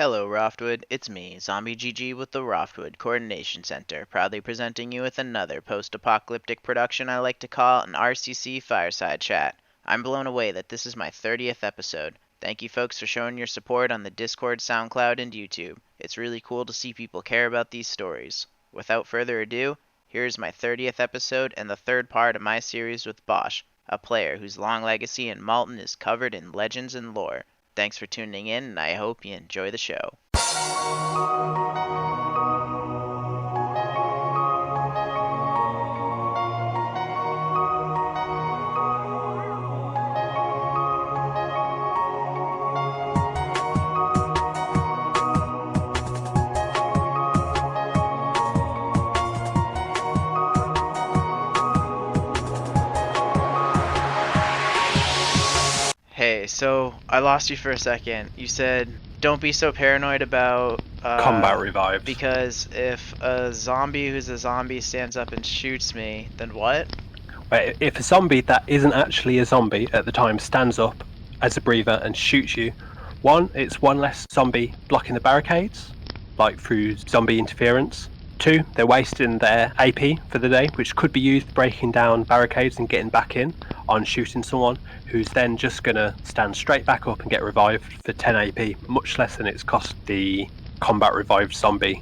Hello, Roftwood. It's me, Zombie GG with the Roftwood Coordination Center, proudly presenting you with another post-apocalyptic production I like to call an RCC Fireside Chat. I'm blown away that this is my 30th episode. Thank you folks for showing your support on the Discord, SoundCloud, and YouTube. It's really cool to see people care about these stories. Without further ado, here's my 30th episode and the third part of my series with Bosch, a player whose long legacy in Malton is covered in legends and lore. Thanks for tuning in, and I hope you enjoy the show. Hey, so I lost you for a second. You said, don't be so paranoid about combat revives. Because if a zombie who's a zombie stands up and shoots me, then what? If a zombie that isn't actually a zombie at the time stands up as a breather and shoots you, one, it's one less zombie blocking the barricades, like through zombie interference. Two, they're wasting their AP for the day, which could be used breaking down barricades and getting back in on shooting someone who's then just going to stand straight back up and get revived for 10 AP, much less than it's cost the combat revived zombie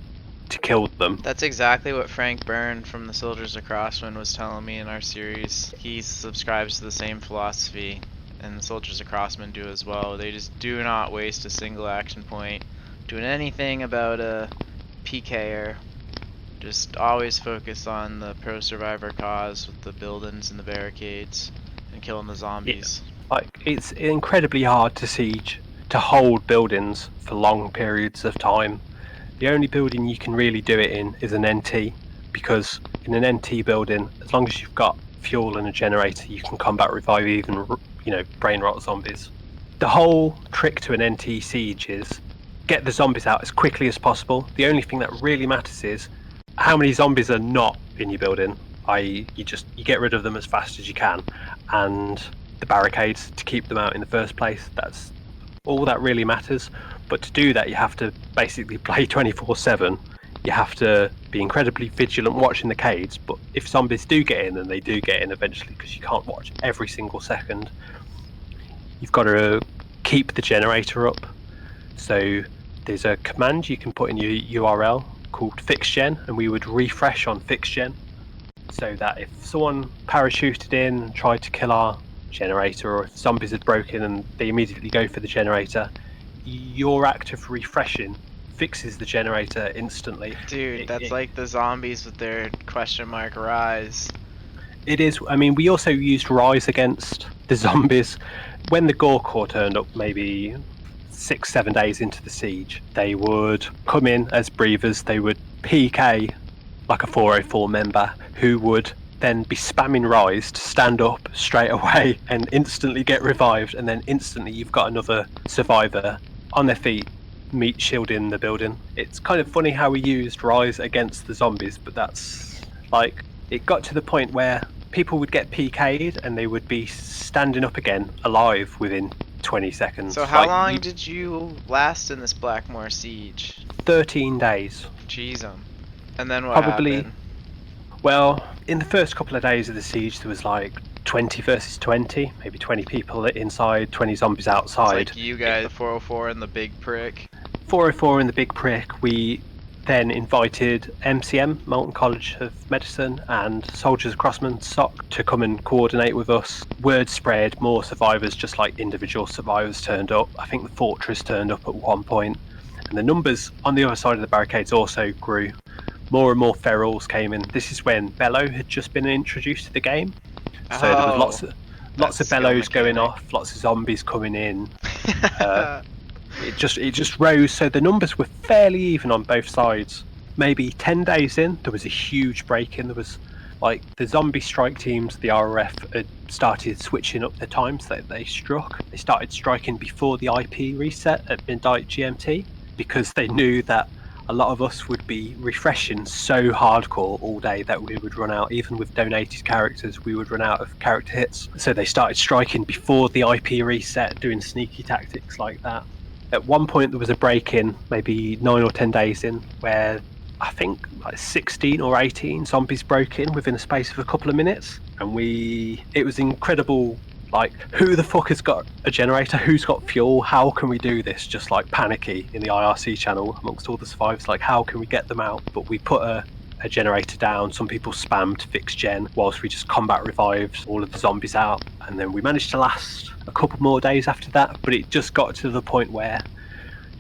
to kill them. That's exactly what Frank Byrne from the Soldiers of Crosswind was telling me in our series. He subscribes to the same philosophy, and the Soldiers of Crosswind do as well. They just do not waste a single action point doing anything about a PKer. Just always focus on the pro survivor cause with the buildings and the barricades and killing the zombies. Like, it's incredibly hard to hold buildings for long periods of time. The only building you can really do it in is an NT, because in an NT building, as long as you've got fuel and a generator, you can combat revive even, brain rot zombies. The whole trick to an NT siege is get the zombies out as quickly as possible. The only thing that really matters is how many zombies are not in your building, i.e. you get rid of them as fast as you can, and the barricades to keep them out in the first place. That's all that really matters. But to do that, you have to basically play 24/7. You have to be incredibly vigilant watching the cades, but if zombies do get in, and they do get in eventually because you can't watch every single second, you've got to keep the generator up. So there's a command you can put in your URL called fixgen, and we would refresh on fixgen, so that if someone parachuted in and tried to kill our generator, or if zombies had broken and they immediately go for the generator, your act of refreshing fixes the generator instantly. Dude, that's like the zombies with their question mark rise. It is. I mean, we also used rise against the zombies. When the Gore Corps turned up, maybe 6-7 days into the siege, they would come in as breathers. They would PK like a 404 member, who would then be spamming rise to stand up straight away and instantly get revived, and then instantly you've got another survivor on their feet, meat shielding the building. It's kind of funny how we used rise against the zombies, but that's like, it got to the point where people would get PK'd and they would be standing up again alive within 20 seconds. So how long did you last in this Blackmore siege? 13 days. Jeez. And then what happened? Well, in the first couple of days of the siege, there was like 20 versus 20, maybe 20 people inside, 20 zombies outside. It's like you guys, the 404 and the Big Prick. 404 and the Big Prick. We then invited MCM, Malton College of Medicine, and Soldiers of Crossman, SOC, to come and coordinate with us. Word spread, more survivors, just like individual survivors turned up. I think the Fortress turned up at one point, and the numbers on the other side of the barricades also grew. More and more ferals came in. This is when Bellow had just been introduced to the game, so there was lots of bellows going off, lots of zombies coming in. It just rose, so the numbers were fairly even on both sides. Maybe 10 days in, there was a huge break in. There was like the zombie strike teams, the RRF had started switching up the times that they struck. They started striking before the IP reset at midnight GMT, because they knew that a lot of us would be refreshing so hardcore all day that we would run out. Even with donated characters, we would run out of character hits. So they started striking before the IP reset, doing sneaky tactics like that. At one point there was a break-in, maybe 9 or 10 days in, where I think like 16 or 18 zombies broke in within a space of a couple of minutes, and it was incredible. Like, who the fuck has got a generator? Who's got fuel? How can we do this? Just like panicky in the IRC channel amongst all the survivors, like, how can we get them out? But we put a generator down. Some people spammed fix gen whilst we just combat revived all of the zombies out, and then we managed to last a couple more days after that. But it just got to the point where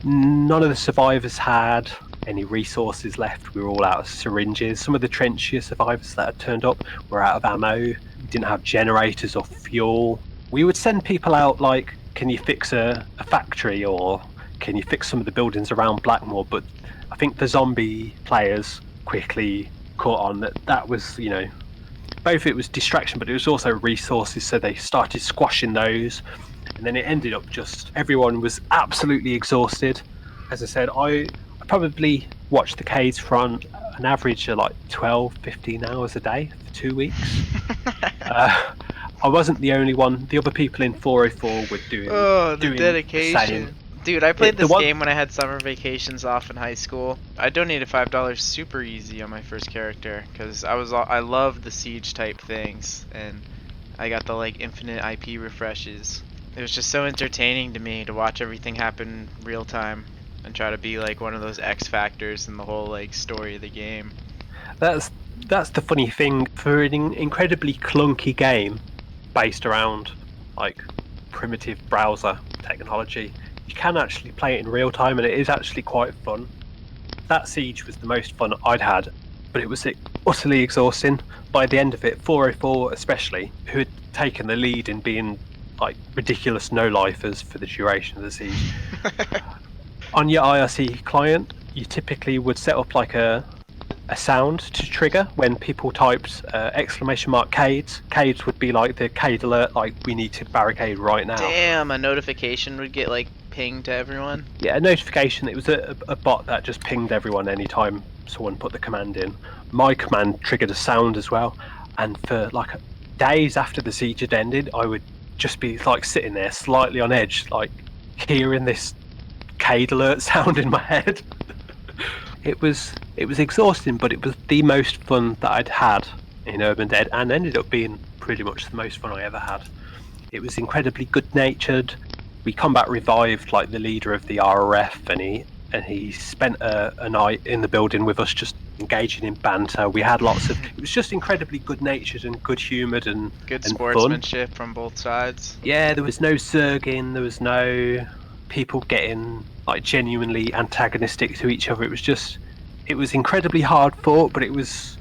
none of the survivors had any resources left. We were all out of syringes. Some of the trenchier survivors that had turned up were out of ammo. We didn't have generators or fuel. We would send people out like, can you fix a factory, or can you fix some of the buildings around Blackmore? But I think the zombie players quickly caught on that was, both it was distraction, but it was also resources, so they started squashing those, and then it ended up just everyone was absolutely exhausted. As I said, I probably watched the Cades for an average of like 12-15 hours a day for 2 weeks. I wasn't the only one. The other people in 404 were doing dedication. The same. Dude, I played this game when I had summer vacations off in high school. I donated $5 super easy on my first character because I loved the siege type things, and I got the like infinite IP refreshes. It was just so entertaining to me to watch everything happen real time and try to be like one of those X factors in the whole like story of the game. That's the funny thing, for an incredibly clunky game based around like primitive browser technology. You can actually play it in real time, and it is actually quite fun. That siege was the most fun I'd had, but it was utterly exhausting. By the end of it, 404 especially, who had taken the lead in being like ridiculous no-lifers for the duration of the siege. On your IRC client, you typically would set up like a sound to trigger when people typed !Cades. Cades would be like the Cade alert, like, we need to barricade right now. Damn, a notification would get like pinged to everyone? Yeah, a notification. It was a bot that just pinged everyone anytime someone put the command in. My command triggered a sound as well, and for like days after the siege had ended, I would just be like sitting there slightly on edge, like hearing this Cade alert sound in my head. It was exhausting, but it was the most fun that I'd had in Urban Dead, and ended up being pretty much the most fun I ever had. It was incredibly good-natured. We combat revived like the leader of the RRF, and he spent a night in the building with us, just engaging in banter. We had lots of. It was just incredibly good-natured and good-humoured and good and sportsmanship fun. From both sides. Yeah, there was no zerging. There was no people getting like genuinely antagonistic to each other. It was incredibly hard fought, but there was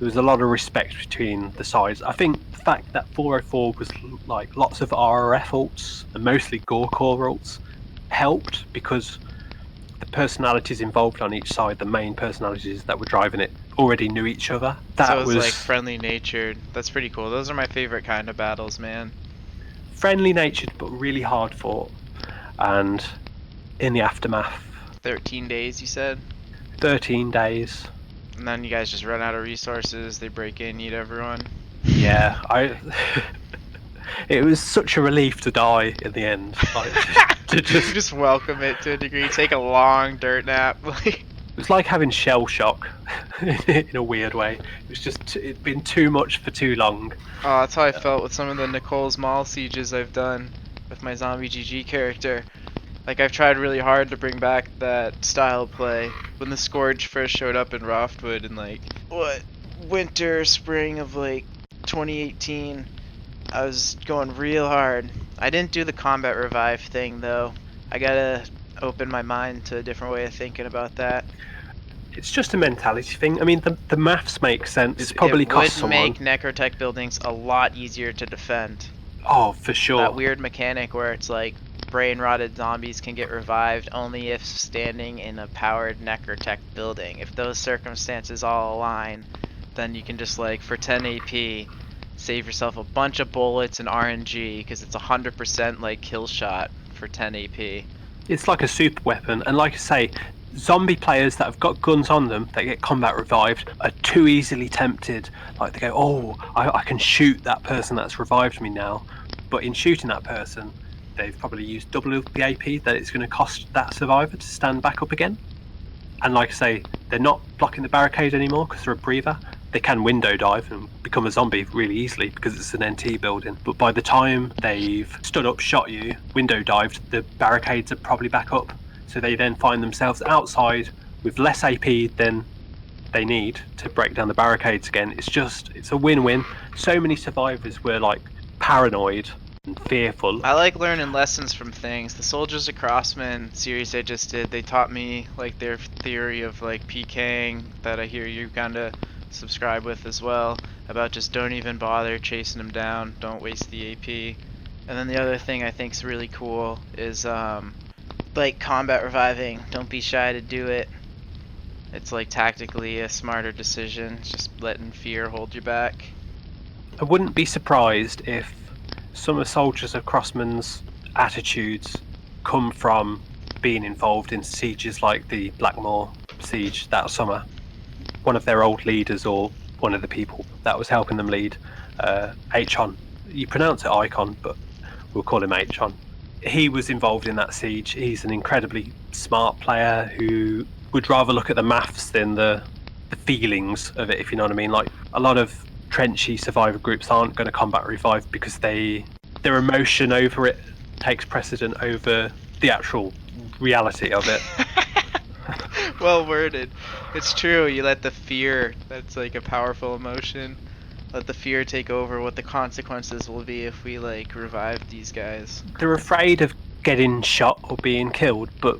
a lot of respect between the sides. I think the fact that 404 was like lots of RRF ults and mostly Gorecore ults helped, because the personalities involved on each side, the main personalities that were driving it, already knew each other. So it was like friendly natured. That's pretty cool. Those are my favorite kind of battles, man. Friendly natured, but really hard fought. And in the aftermath, 13 days, you said? 13 days. And then you guys just run out of resources, they break in, eat everyone. Yeah, it was such a relief to die in the end. Like, to just welcome it to a degree, take a long dirt nap. It was like having shell shock in a weird way. It was just, it'd been too much for too long. Oh, that's how I felt with some of the Nicole's Mall sieges I've done with my zombie GG character. Like, I've tried really hard to bring back that style of play. When the Scourge first showed up in Roftwood in like, winter, spring of like 2018, I was going real hard. I didn't do the combat revive thing though. I gotta open my mind to a different way of thinking about that. It's just a mentality thing. I mean, the maths make sense. It's probably cost someone. It would make necrotech buildings a lot easier to defend. Oh, for sure. That weird mechanic where it's like brain-rotted zombies can get revived only if standing in a powered necrotech building. If those circumstances all align, then you can just like, for 10 AP, save yourself a bunch of bullets and RNG, because it's 100% like kill shot for 10 AP. It's like a super weapon, and like I say, zombie players that have got guns on them that get combat revived are too easily tempted. Like, they go, I can shoot that person that's revived me now. But in shooting that person, they've probably used double of the AP that it's going to cost that survivor to stand back up again. And like I say, they're not blocking the barricade anymore because they're a breather. They can window dive and become a zombie really easily because it's an NT building. But by the time they've stood up, shot you, window dived, the barricades are probably back up. So they then find themselves outside with less AP than they need to break down the barricades again. It's a win-win. So many survivors were like paranoid and fearful. I like learning lessons from things. The Soldiers of Crossman series I just did, they taught me like their theory of like PKing that I hear you kind of subscribe with as well, about just don't even bother chasing them down, don't waste the AP. And then the other thing I think is really cool is like combat reviving. Don't be shy to do it. It's like tactically a smarter decision, just letting fear hold you back. I wouldn't be surprised if some of Soldiers of Crossman's attitudes come from being involved in sieges like the Blackmore siege that summer. One of their old leaders, or one of the people that was helping them lead, Hon. You pronounce it Icon, but we'll call him Hon. He was involved in that siege. He's an incredibly smart player who would rather look at the maths than the feelings of it, if you know what I mean. Like, a lot of trenchy survivor groups aren't going to combat revive because their emotion over it takes precedent over the actual reality of it. Well worded. It's true. You let the fear, that's like a powerful emotion, let the fear take over what the consequences will be if we like revive these guys. They're afraid of getting shot or being killed, but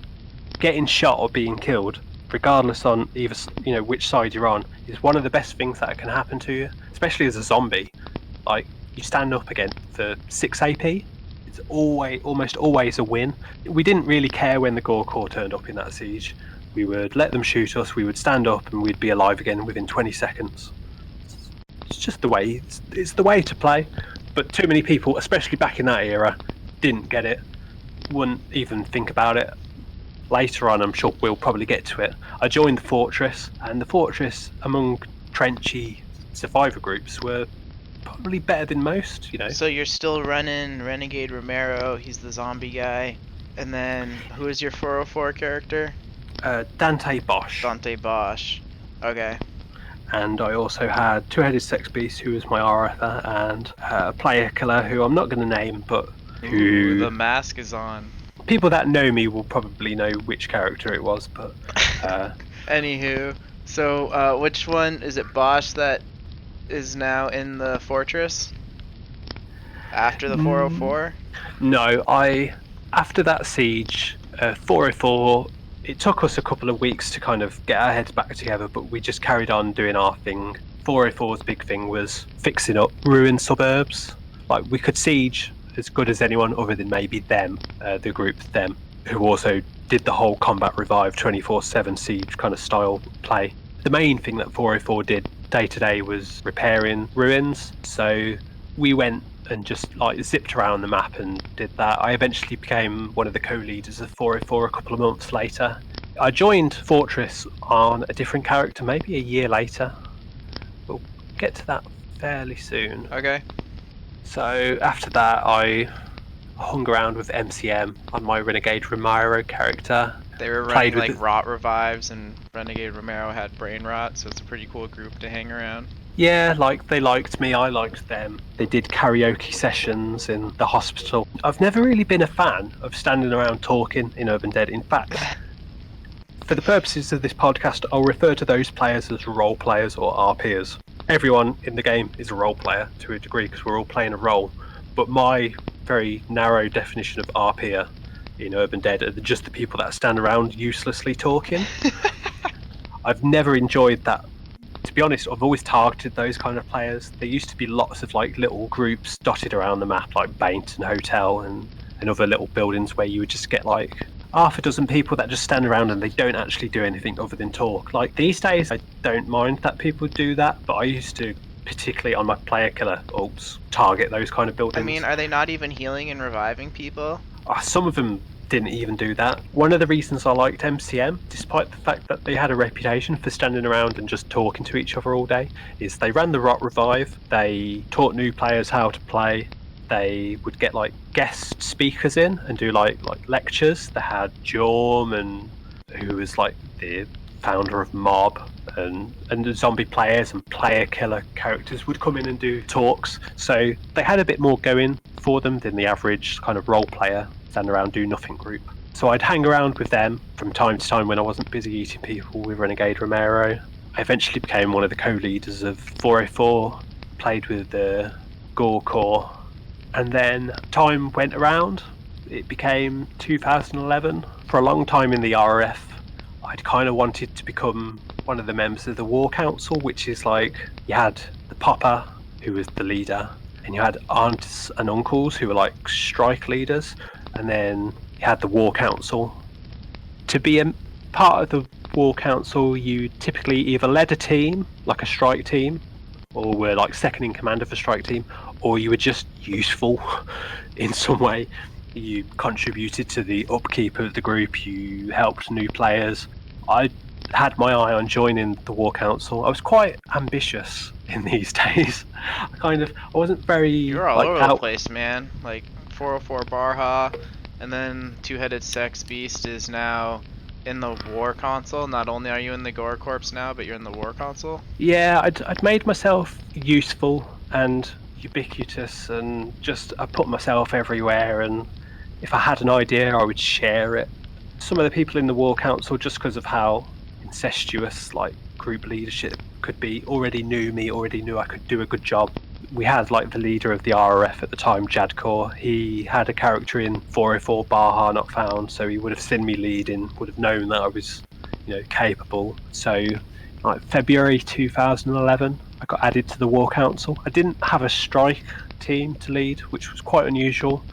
getting shot or being killed, regardless on either which side you're on, is one of the best things that can happen to you, especially as a zombie. Like, you stand up again for 6 AP, it's almost always a win. We didn't really care when the Gore Corps turned up in that siege. We would let them shoot us, we would stand up, and we'd be alive again within 20 seconds. It's just the way, it's the way to play. But too many people, especially back in that era, didn't get it, wouldn't even think about it. Later on, I'm sure we'll probably get to it. I joined the Fortress, and the Fortress, among trenchy survivor groups, were probably better than most, So you're still running Renegade Romero, he's the zombie guy. And then, who is your 404 character? Dante Bosch. Dante Bosch. Okay. And I also had Two-Headed Sex Beast, who was my Arthur, and a player killer who I'm not going to name, but who... Ooh, the mask is on. People that know me will probably know which character it was, but... Anywho, so which one, is it Bosch that is now in the Fortress? After the 404? No, after that siege, 404... It took us a couple of weeks to kind of get our heads back together, but we just carried on doing our thing. 404's big thing was fixing up ruined suburbs. Like, we could siege as good as anyone other than maybe them, the group them, who also did the whole combat revive 24/7 siege kind of style play. The main thing that 404 did day to day was repairing ruins. So we went and just like zipped around the map and did that. I eventually became one of the co-leaders of 404 a couple of months later. I joined Fortress on a different character maybe a year later. We'll get to that fairly soon. Okay. So after that I hung around with MCM on my Renegade Romero character. They were running like rot revives, and Renegade Romero had brain rot, so it's a pretty cool group to hang around. Yeah, like, they liked me, I liked them. They did karaoke sessions in the hospital. I've never really been a fan of standing around talking in Urban Dead. In fact, for the purposes of this podcast, I'll refer to those players as role players or RPers. Everyone in the game is a role player to a degree because we're all playing a role. But my very narrow definition of RPer in Urban Dead are just the people that stand around uselessly talking. I've never enjoyed that. To be honest, I've always targeted those kind of players. There used to be lots of like little groups dotted around the map, like Bainton Hotel and other little buildings where you would just get like half a dozen people that just stand around and they don't actually do anything other than talk. Like, these days, I don't mind that people do that, but I used to, particularly on my player killer ults, target those kind of buildings. I mean, are they not even healing and reviving people? Some of them didn't even do that. One of the reasons I liked MCM, despite the fact that they had a reputation for standing around and just talking to each other all day, is they ran the Rot Revive, they taught new players how to play, they would get like guest speakers in and do like lectures. They had Jorm, and who was like the founder of Mob, and the zombie players and player killer characters would come in and do talks. So they had a bit more going for them than the average kind of role player stand around do nothing group. So I'd hang around with them from time to time when I wasn't busy eating people with Renegade Romero. I eventually became one of the co-leaders of 404, played with the Gore Corps, and then time went around. It became 2011. For a long time in the RF, I'd kind of wanted to become one of the members of the War Council, which is like, you had the Popper, who was the leader, and you had aunts and uncles who were like strike leaders, and then you had the War Council. To be a part of the War Council, you typically either led a team, like a strike team, or were like second in command of a strike team, or you were just useful in some way. You contributed to the upkeep of the group, you helped new players. I had my eye on joining the War Council. I was quite ambitious in these days. I wasn't very... You're all over the place, man. Like 404 Barha, and then Two-Headed Sex Beast is now in the War Council. Not only are you in the Gore Corps now, but you're in the War Council? Yeah, I'd made myself useful and ubiquitous, and just I put myself everywhere, and if I had an idea I would share it. Some of the people in the War Council, just because of how incestuous like group leadership could be, already knew me, already knew I could do a good job. We had like the leader of the RRF at the time, Jadkor. He had a character in 404 Baha Not Found, so he would have seen me leading, would have known that I was, capable. So like February 2011, I got added to the War Council. I didn't have a strike team to lead, which was quite unusual.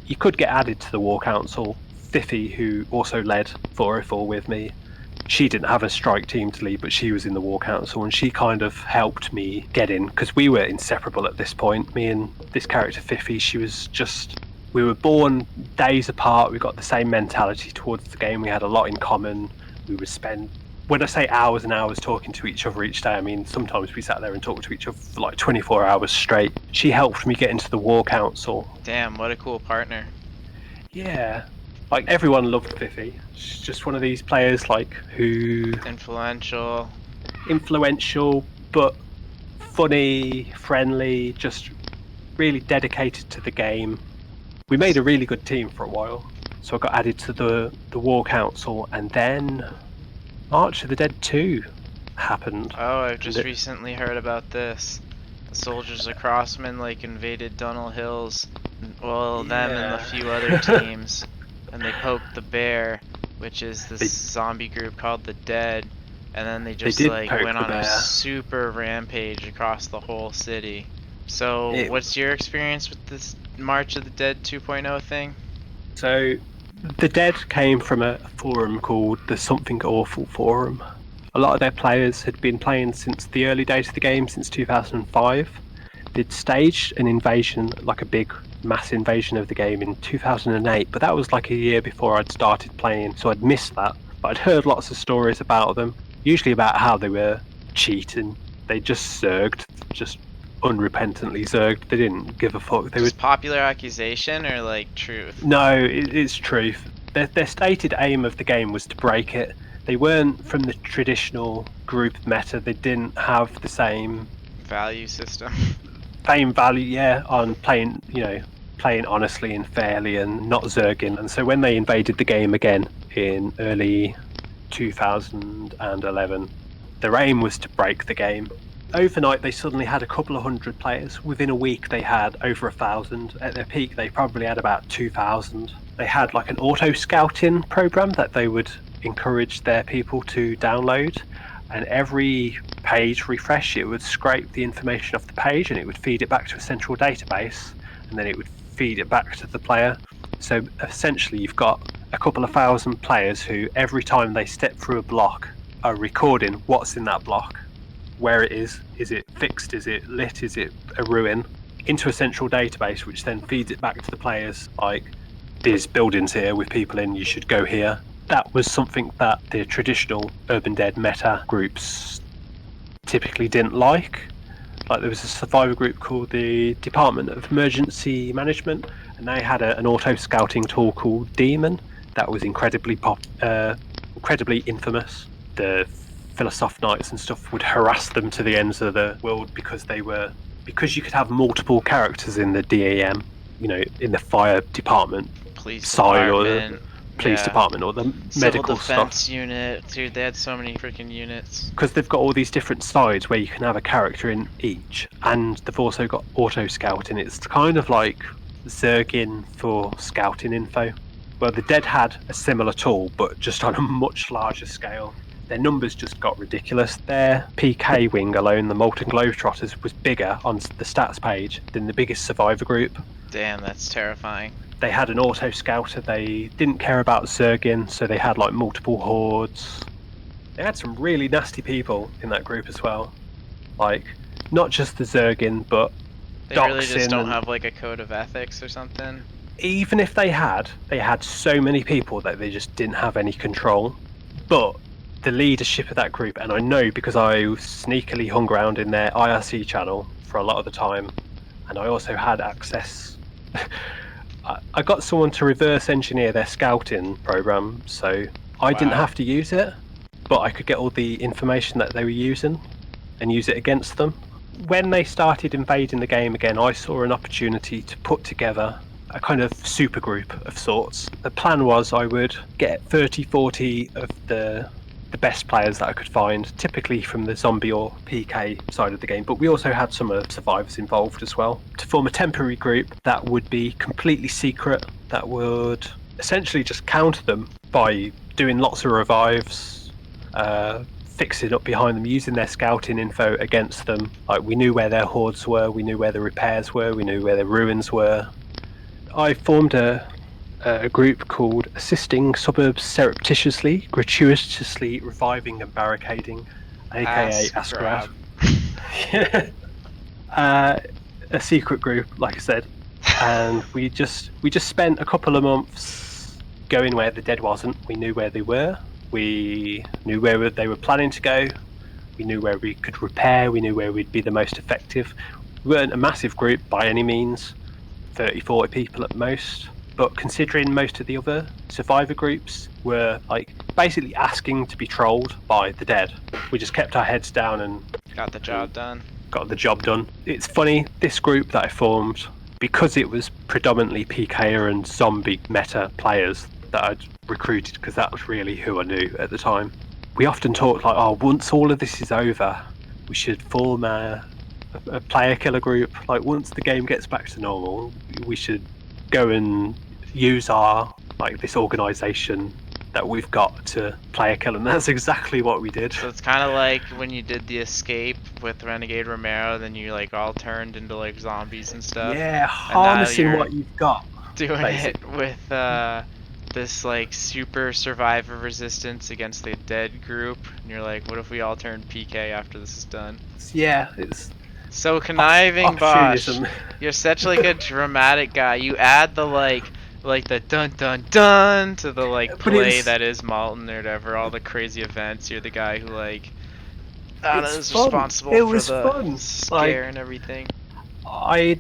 You could get added to the War Council. Fifi, who also led 404 with me, she didn't have a strike team to lead, but she was in the War Council, and she kind of helped me get in, because we were inseparable at this point. Me and this character Fifi, we were born days apart. We got the same mentality towards the game. We had a lot in common. We would spend, when I say hours and hours talking to each other each day, I mean sometimes we sat there and talked to each other for like 24 hours straight. She helped me get into the War Council. Damn, what a cool partner. Yeah. Like, everyone loved Fifi. She's just one of these players, like, who... Influential, but funny, friendly, just really dedicated to the game. We made a really good team for a while. So I got added to the War Council, and then March of the Dead 2 happened. Oh, I've just recently heard about this. The soldiers of Crossman, like, invaded Dunnell Hills. Well, them and a few other teams. And they poked the bear, which is this zombie group called the Dead, and then they just went on a super rampage across the whole city. So what's your experience with this March of the Dead 2.0 thing? So the Dead came from a forum called the Something Awful Forum. A lot of their players had been playing since the early days of the game, since 2005. They'd staged an invasion, like a big mass invasion of the game in 2008, but that was like a year before I'd started playing, so I'd missed that. But I'd heard lots of stories about them, usually about how they were cheating. They just zerged, just unrepentantly zerged. They didn't give a fuck. They was popular accusation or like truth? No, it's truth. Their stated aim of the game was to break it. They weren't from the traditional group meta. They didn't have the same value system. Same value, on playing honestly and fairly and not zerging. And so when they invaded the game again in early 2011, their aim was to break the game. Overnight, they suddenly had a couple of hundred players. Within a week, they had over 1,000. At their peak, they probably had about 2,000. They had like an auto-scouting program that they would encourage their people to download. And every page refresh, it would scrape the information off the page and it would feed it back to a central database, and then it would feed it back to the player. So essentially you've got a couple of thousand players who every time they step through a block are recording what's in that block, where it is it fixed, is it lit, is it a ruin, into a central database, which then feeds it back to the players like, there's buildings here with people in, you should go here. That was something that the traditional Urban Dead meta groups typically didn't like. Like there was a survivor group called the Department of Emergency Management, and they had an auto scouting tool called Demon that was incredibly infamous. The Philosoph Knights and stuff would harass them to the ends of the world because you could have multiple characters in the DEM, in the fire department, Police side department. or the police department or the Civil medical defense stuff. unit. Dude, they had so many freaking units. Because they've got all these different sides where you can have a character in each, and they've also got auto scouting. It's kind of like Zergin for scouting info. Well, the Dead had a similar tool, but just on a much larger scale. Their numbers just got ridiculous. Their PK wing alone, the Malton Globetrotters, was bigger on the stats page than the biggest survivor group. Damn, that's terrifying. They had an auto scouter. They didn't care about Zergin, so they had like multiple hordes. They had some really nasty people in that group as well. Like, not just the Zergin, but They really just don't have like a code of ethics or something. Even if they had so many people that they just didn't have any control. But the leadership of that group, and I know because I sneakily hung around in their IRC channel for a lot of the time, and I also had access. I got someone to reverse engineer their scouting program, so I didn't have to use it, but I could get all the information that they were using and use it against them. When they started invading the game again, I saw an opportunity to put together a kind of super group of sorts. The plan was I would get 30-40 of the best players that I could find, typically from the zombie or PK side of the game, but we also had some survivors involved as well, to form a temporary group that would be completely secret, that would essentially just counter them by doing lots of revives, fixing up behind them, using their scouting info against them. Like, we knew where their hordes were, we knew where the repairs were, we knew where their ruins were. I formed a group called Assisting Suburbs Surreptitiously, Gratuitously Reviving and Barricading, aka Asgrad. A secret group, like I said, and we just spent a couple of months going where the Dead wasn't. We knew where they were, we knew where they were planning to go, we knew where we could repair, we knew where we'd be the most effective. We weren't a massive group by any means, 30-40 people at most, but considering most of the other survivor groups were like basically asking to be trolled by the Dead, we just kept our heads down and got the job done. It's funny, this group that I formed, because it was predominantly PKer and zombie meta players that I'd recruited, because that was really who I knew at the time. We often talked like, oh, once all of this is over, we should form a player killer group. Like, once the game gets back to normal, we should go and use our this organisation that we've got to player kill, and that's exactly what we did. So it's kind of like when you did the escape with Renegade Romero, then you all turned into zombies and stuff. Yeah, harnessing what you've got. Doing basically it with this super survivor resistance against the Dead group, and you're like, what if we all turn PK after this is done? Yeah, it's so conniving, Bosch. You're such a dramatic guy. You add the the dun dun dun to the play that is Malton or whatever, all the crazy events. You're the guy who is responsible for the scare and everything. I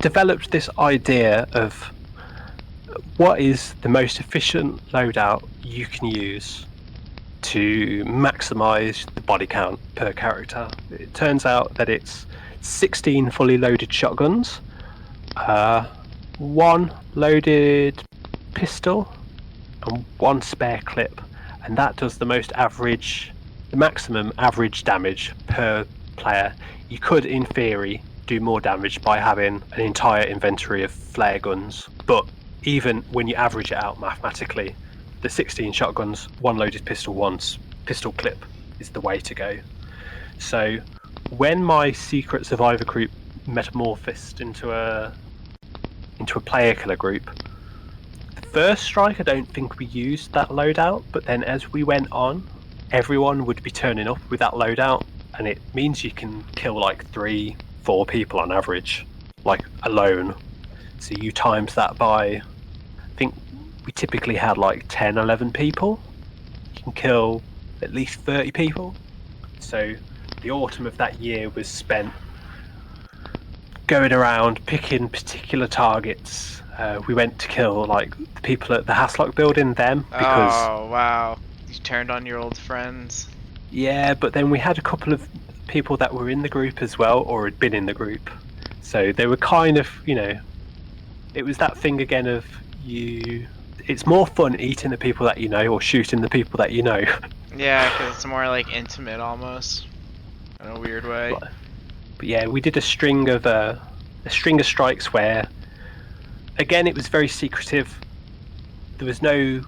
developed this idea of what is the most efficient loadout you can use to maximize the body count per character. It turns out that it's 16 fully loaded shotguns, one loaded pistol, and one spare clip, and that does the maximum average damage per player. You could, in theory, do more damage by having an entire inventory of flare guns, but even when you average it out mathematically, the 16 shotguns, one loaded pistol, one pistol clip is the way to go. So when my secret survivor group metamorphosed into a player killer group, the first strike I don't think we used that loadout, but then as we went on, everyone would be turning up with that loadout, and it means you can kill 3-4 people on average, alone. So you times that by, I think we typically had 10-11 people. You can kill at least 30 people. So the autumn of that year was spent going around picking particular targets. We went to kill like the people at the Haslock building, because Oh, wow. You turned on your old friends. yeah, but then we had a couple of people that were in the group as well, or had been in the group. So they were kind of, it was that thing again of it's more fun eating the people that you know or shooting the people that you know. Yeah, because it's more like intimate almost, in a weird way. But yeah, we did a string of strikes where, again, it was very secretive. There was no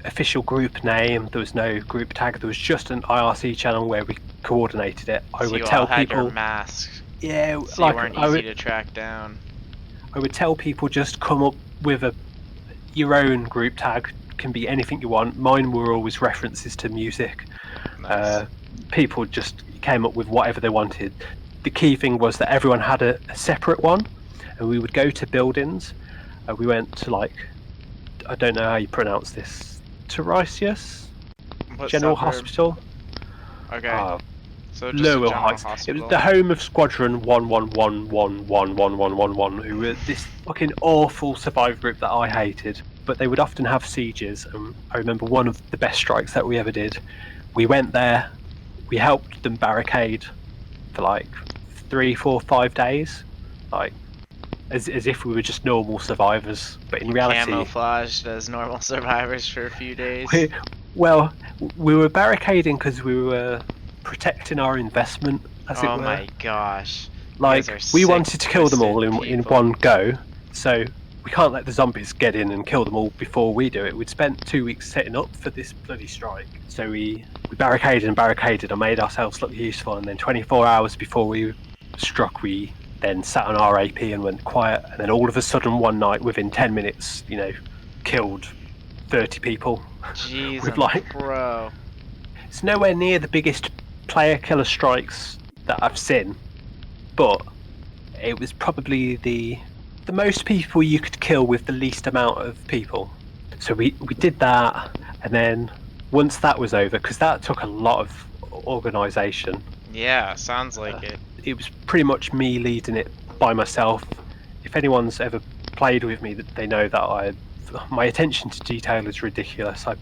official group name, there was no group tag, there was just an IRC channel where we coordinated it. I So would you tell all had people, your masks, yeah, so like you weren't easy to track down. I would tell people just come up with your own group tag. Can be anything you want. Mine were always references to music. Nice. People just came up with whatever they wanted. The key thing was that everyone had a separate one, and we would go to buildings. We went to I don't know how you pronounce this, Tiresias What General suburb? Hospital. Okay. So just a Lowell general Heights. It hospital. was the home of Squadron 111111111, who were this fucking awful survivor group that I hated. But they would often have sieges, and I remember one of the best strikes that we ever did. We went there, we helped them barricade for like 3, 4, 5 days, as if we were just normal survivors. But in reality, Camouflaged as normal survivors for a few days. we were barricading because we were protecting our investment, as it were. Oh my gosh. We wanted to kill them all in people. one go, so we can't let the zombies get in and kill them all before we do it. We'd spent 2 weeks setting up for this bloody strike, so we barricaded and made ourselves look useful, and then 24 hours before we struck, we then sat on our AP and went quiet, and then all of a sudden one night, within 10 minutes, killed 30 people. Jeez, with bro. It's nowhere near the biggest player killer strikes that I've seen, but it was probably the most people you could kill with the least amount of people. So we did that, and then once that was over, because that took a lot of organisation. Yeah, sounds like it. It was pretty much me leading it by myself. If anyone's ever played with me, they know that my attention to detail is ridiculous. I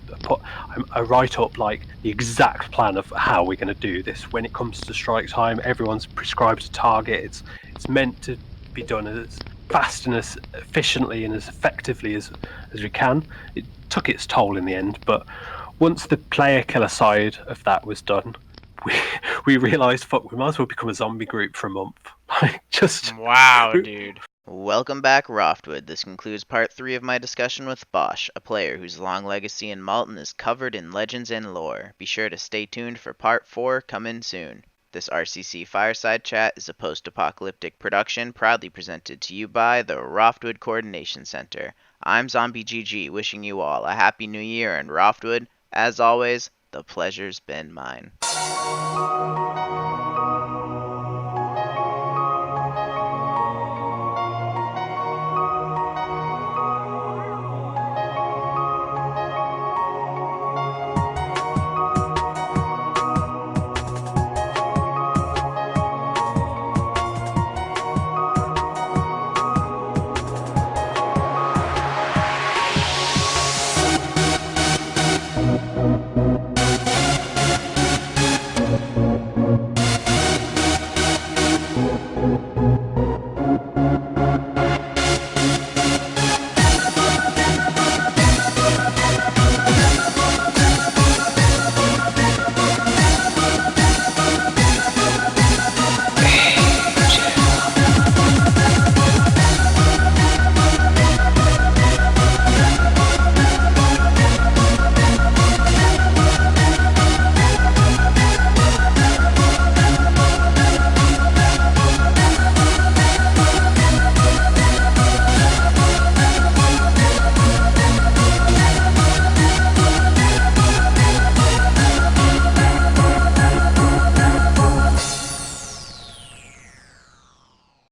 write up like the exact plan of how we're going to do this. When it comes to strike time, everyone's prescribed a target. It's meant to be done as fast and as efficiently and as effectively as we can. It took its toll in the end, but once the player killer side of that was done, we realised, fuck, we might as well become a zombie group for a month. Wow, dude. Welcome back, Roftwood. This concludes part 3 of my discussion with Bosch, a player whose long legacy in Malton is covered in legends and lore. Be sure to stay tuned for part 4 coming soon. This RCC Fireside Chat is a post-apocalyptic production proudly presented to you by the Roftwood Coordination Center. I'm Zombie GG, wishing you all a happy new year, and Roftwood, as always, the pleasure's been mine.